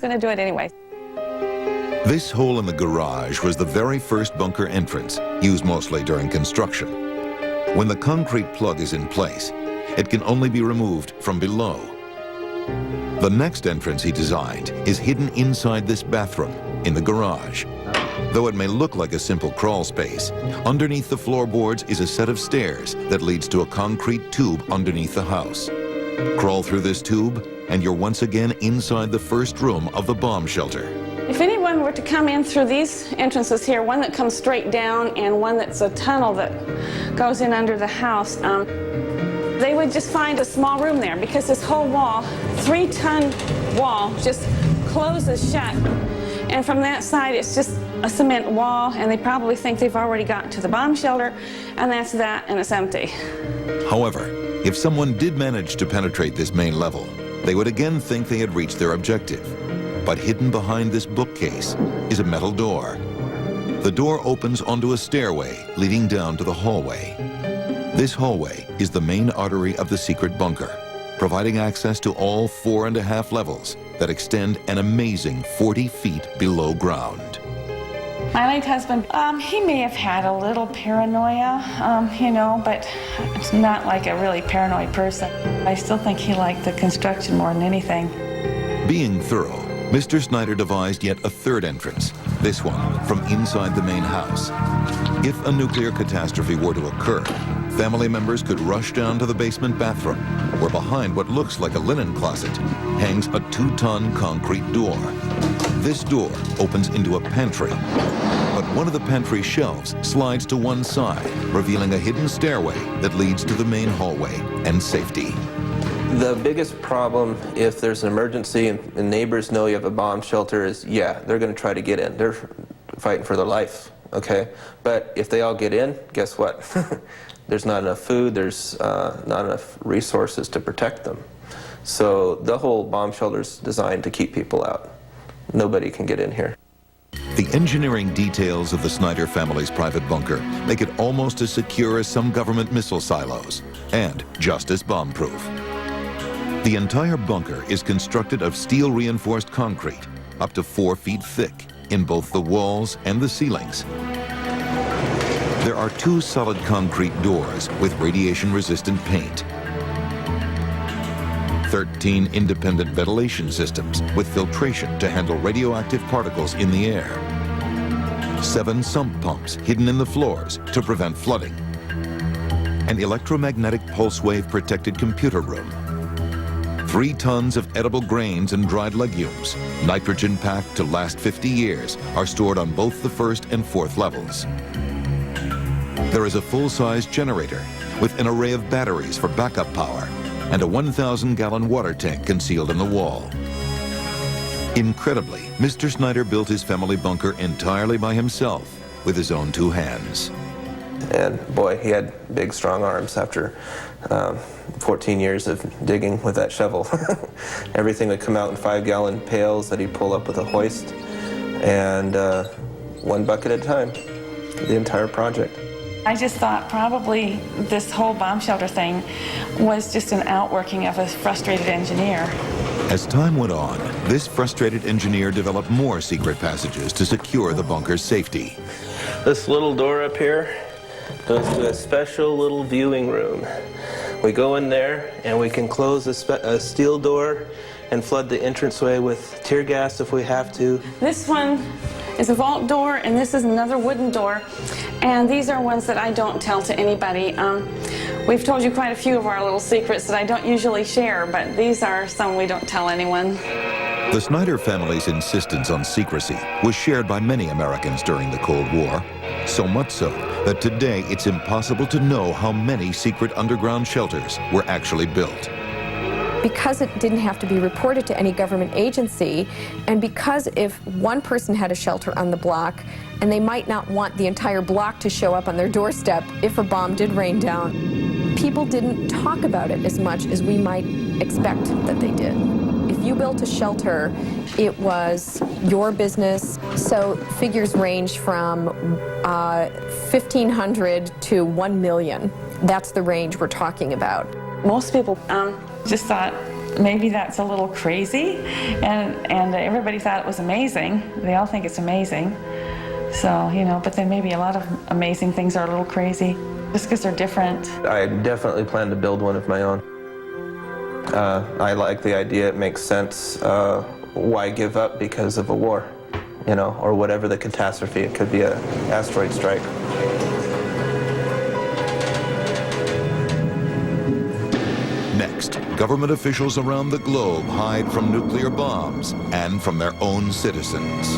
going to do it anyway. This hole in the garage was the very first bunker entrance, used mostly during construction. When the concrete plug is in place, it can only be removed from below. The next entrance he designed is hidden inside this bathroom in the garage. Though it may look like a simple crawl space, underneath the floorboards is a set of stairs that leads to a concrete tube underneath the house. Crawl through this tube, and you're once again inside the first room of the bomb shelter. If anyone were to come in through these entrances here, one that comes straight down and one that's a tunnel that goes in under the house, they would just find a small room there because this whole wall, 3-ton wall, just closes shut. And from that side, it's just a cement wall, and they probably think they've already gotten to the bomb shelter, and that's that, and it's empty. However, if someone did manage to penetrate this main level, they would again think they had reached their objective. But hidden behind this bookcase is a metal door. The door opens onto a stairway leading down to the hallway. This hallway is the main artery of the secret bunker, providing access to all 4.5 levels that extend an amazing 40 feet below ground. My late husband, he may have had a little paranoia, you know, but it's not like a really paranoid person. I still think he liked the construction more than anything. Being thorough, Mr. Snyder devised yet a third entrance, this one from inside the main house. If a nuclear catastrophe were to occur, family members could rush down to the basement bathroom, where behind what looks like a linen closet hangs a 2-ton concrete door. This door opens into a pantry, but one of the pantry shelves slides to one side, revealing a hidden stairway that leads to the main hallway and safety. The biggest problem if there's an emergency and neighbors know you have a bomb shelter is, yeah, they're going to try to get in. They're fighting for their life, okay? But if they all get in, guess what? There's not enough food, there's not enough resources to protect them. So the whole bomb shelter is designed to keep people out. Nobody can get in here. The engineering details of the Snyder family's private bunker make it almost as secure as some government missile silos, and just as bomb-proof. The entire bunker is constructed of steel-reinforced concrete, up to 4 feet thick, in both the walls and the ceilings. There are 2 solid concrete doors with radiation-resistant paint, 13 independent ventilation systems with filtration to handle radioactive particles in the air, 7 sump pumps hidden in the floors to prevent flooding, an electromagnetic pulse wave protected computer room, 3 tons of edible grains and dried legumes, nitrogen packed to last 50 years, are stored on both the 1st and 4th levels. There is a full-size generator with an array of batteries for backup power and a 1,000-gallon water tank concealed in the wall. Incredibly, Mr. Snyder built his family bunker entirely by himself with his own 2 hands. And boy, he had big, strong arms after 14 years of digging with that shovel. Everything would come out in 5-gallon pails that he'd pull up with a hoist, and 1 bucket at a time, the entire project. I just thought probably this whole bomb shelter thing was just an outworking of a frustrated engineer. As time went on, this frustrated engineer developed more secret passages to secure the bunker's safety. This little door up here goes to a special little viewing room. We go in there and we can close a steel door and flood the entranceway with tear gas if we have to. This one is a vault door, and this is another wooden door, and these are ones that I don't tell to anybody. We've told you quite a few of our little secrets that I don't usually share, but these are some we don't tell anyone. The Snyder family's insistence on secrecy was shared by many Americans during the Cold War, so much so that today it's impossible to know how many secret underground shelters were actually built. Because it didn't have to be reported to any government agency, and because if one person had a shelter on the block, and they might not want the entire block to show up on their doorstep if a bomb did rain down, people didn't talk about it as much as we might expect that they did. If you built a shelter, it was your business, so figures range from 1,500 to 1 million. That's the range we're talking about. Most people just thought maybe that's a little crazy, and everybody thought it was amazing. They all think it's amazing. So, you know, but then maybe a lot of amazing things are a little crazy just because they're different. I definitely plan to build one of my own. I like the idea, it makes sense. Why give up because of a war, you know, or whatever the catastrophe? It could be an asteroid strike. Next, government officials around the globe hide from nuclear bombs and from their own citizens.